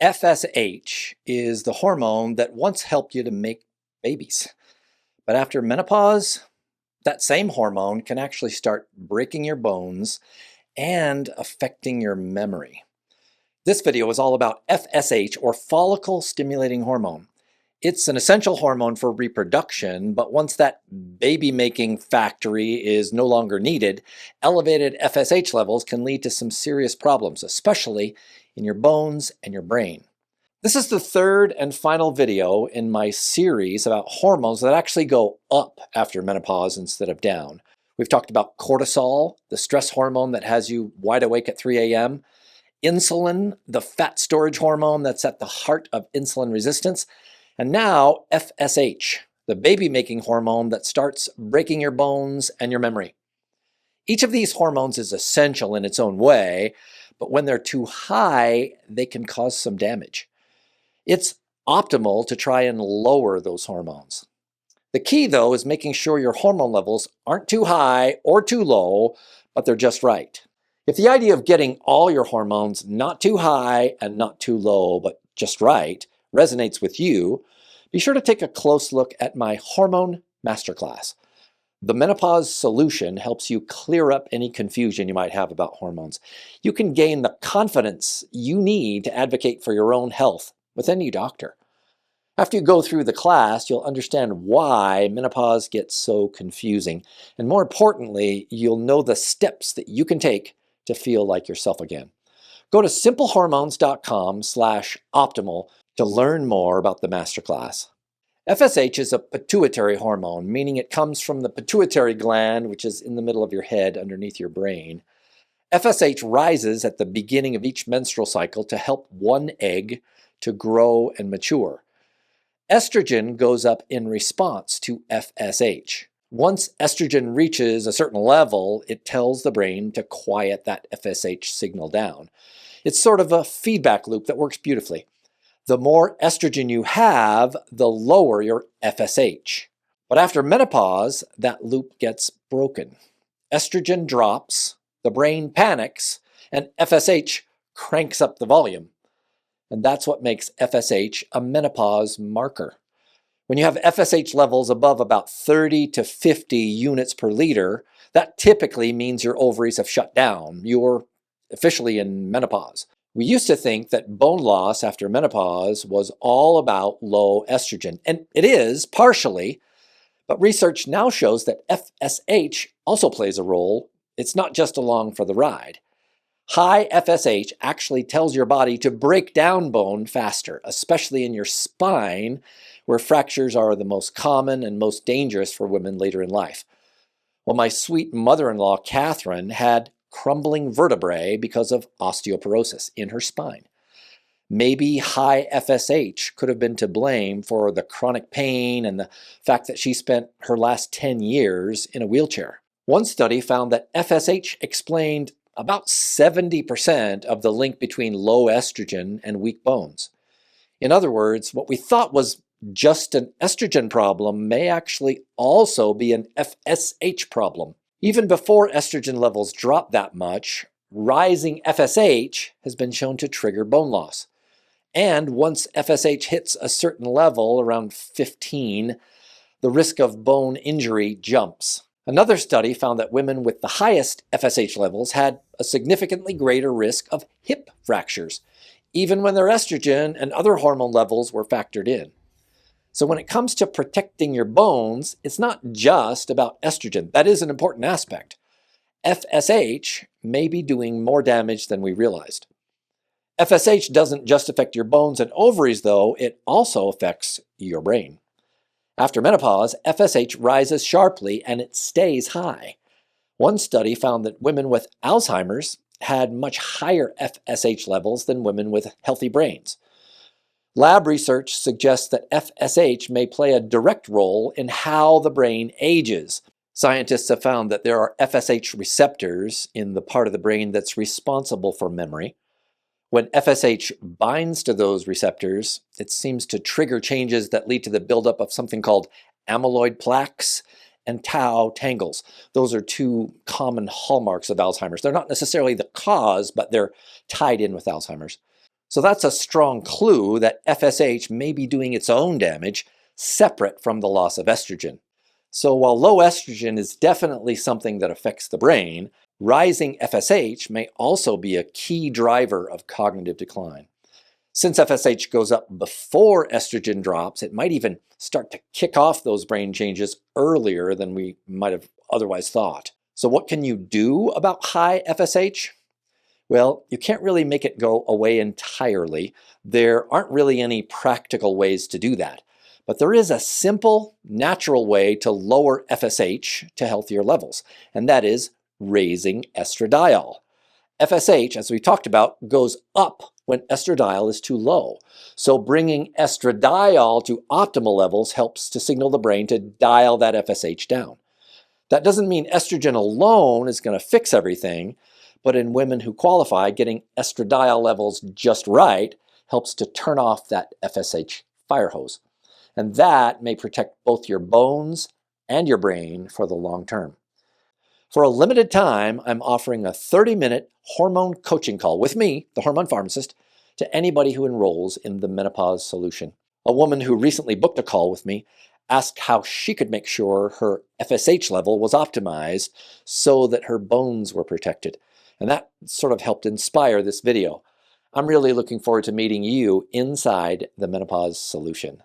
FSH is the hormone that once helped you to make babies. But after menopause, that same hormone can actually start breaking your bones and affecting your memory. This video is all about FSH, or follicle-stimulating hormone. It's an essential hormone for reproduction, but once that baby-making factory is no longer needed, elevated FSH levels can lead to some serious problems, especially in your bones and your brain. This is the third and final video in my series about hormones that actually go up after menopause instead of down. We've talked about cortisol, the stress hormone that has you wide awake at 3 a.m., insulin, the fat storage hormone that's at the heart of insulin resistance, and now FSH, the baby-making hormone that starts breaking your bones and your memory. Each of these hormones is essential in its own way, but when they're too high, they can cause some damage. It's optimal to try and lower those hormones. The key, though, is making sure your hormone levels aren't too high or too low, but they're just right. If the idea of getting all your hormones not too high and not too low, but just right, resonates with you, be sure to take a close look at my Hormone Masterclass. The Menopause Solution helps you clear up any confusion you might have about hormones. You can gain the confidence you need to advocate for your own health with any doctor. After you go through the class, you'll understand why menopause gets so confusing. And more importantly, you'll know the steps that you can take to feel like yourself again. Go to simplehormones.com/optimal to learn more about the masterclass. FSH is a pituitary hormone, meaning it comes from the pituitary gland, which is in the middle of your head underneath your brain. FSH rises at the beginning of each menstrual cycle to help one egg to grow and mature. Estrogen goes up in response to FSH. Once estrogen reaches a certain level, it tells the brain to quiet that FSH signal down. It's sort of a feedback loop that works beautifully. The more estrogen you have, the lower your FSH. But after menopause, that loop gets broken. Estrogen drops, the brain panics, and FSH cranks up the volume. And that's what makes FSH a menopause marker. When you have FSH levels above about 30 to 50 units per liter, that typically means your ovaries have shut down. You're officially in menopause. We used to think that bone loss after menopause was all about low estrogen, and it is partially, but research now shows that FSH also plays a role. It's not just along for the ride. High FSH actually tells your body to break down bone faster, especially in your spine, where fractures are the most common and most dangerous for women later in life. Well, my sweet mother-in-law, Catherine, had crumbling vertebrae because of osteoporosis in her spine. Maybe high FSH could have been to blame for the chronic pain and the fact that she spent her last 10 years in a wheelchair. One study found that FSH explained about 70% of the link between low estrogen and weak bones. In other words, what we thought was just an estrogen problem may actually also be an FSH problem. Even before estrogen levels drop that much, rising FSH has been shown to trigger bone loss. And once FSH hits a certain level, around 15, the risk of bone injury jumps. Another study found that women with the highest FSH levels had a significantly greater risk of hip fractures, even when their estrogen and other hormone levels were factored in. So when it comes to protecting your bones, it's not just about estrogen. That is an important aspect. FSH may be doing more damage than we realized. FSH doesn't just affect your bones and ovaries, though, it also affects your brain. After menopause, FSH rises sharply and it stays high. One study found that women with Alzheimer's had much higher FSH levels than women with healthy brains. Lab research suggests that FSH may play a direct role in how the brain ages. Scientists have found that there are FSH receptors in the part of the brain that's responsible for memory. When FSH binds to those receptors, it seems to trigger changes that lead to the buildup of something called amyloid plaques and tau tangles. Those are two common hallmarks of Alzheimer's. They're not necessarily the cause, but they're tied in with Alzheimer's. So that's a strong clue that FSH may be doing its own damage separate from the loss of estrogen. So while low estrogen is definitely something that affects the brain, rising FSH may also be a key driver of cognitive decline. Since FSH goes up before estrogen drops, it might even start to kick off those brain changes earlier than we might have otherwise thought. So what can you do about high FSH? Well, you can't really make it go away entirely. There aren't really any practical ways to do that. But there is a simple, natural way to lower FSH to healthier levels, and that is raising estradiol. FSH, as we talked about, goes up when estradiol is too low. So bringing estradiol to optimal levels helps to signal the brain to dial that FSH down. That doesn't mean estrogen alone is going to fix everything, but in women who qualify, getting estradiol levels just right helps to turn off that FSH fire hose. And that may protect both your bones and your brain for the long term. For a limited time, I'm offering a 30-minute hormone coaching call with me, the hormone pharmacist, to anybody who enrolls in the Menopause Solution. A woman who recently booked a call with me asked how she could make sure her FSH level was optimized so that her bones were protected. And that sort of helped inspire this video. I'm really looking forward to meeting you inside the Menopause Solution.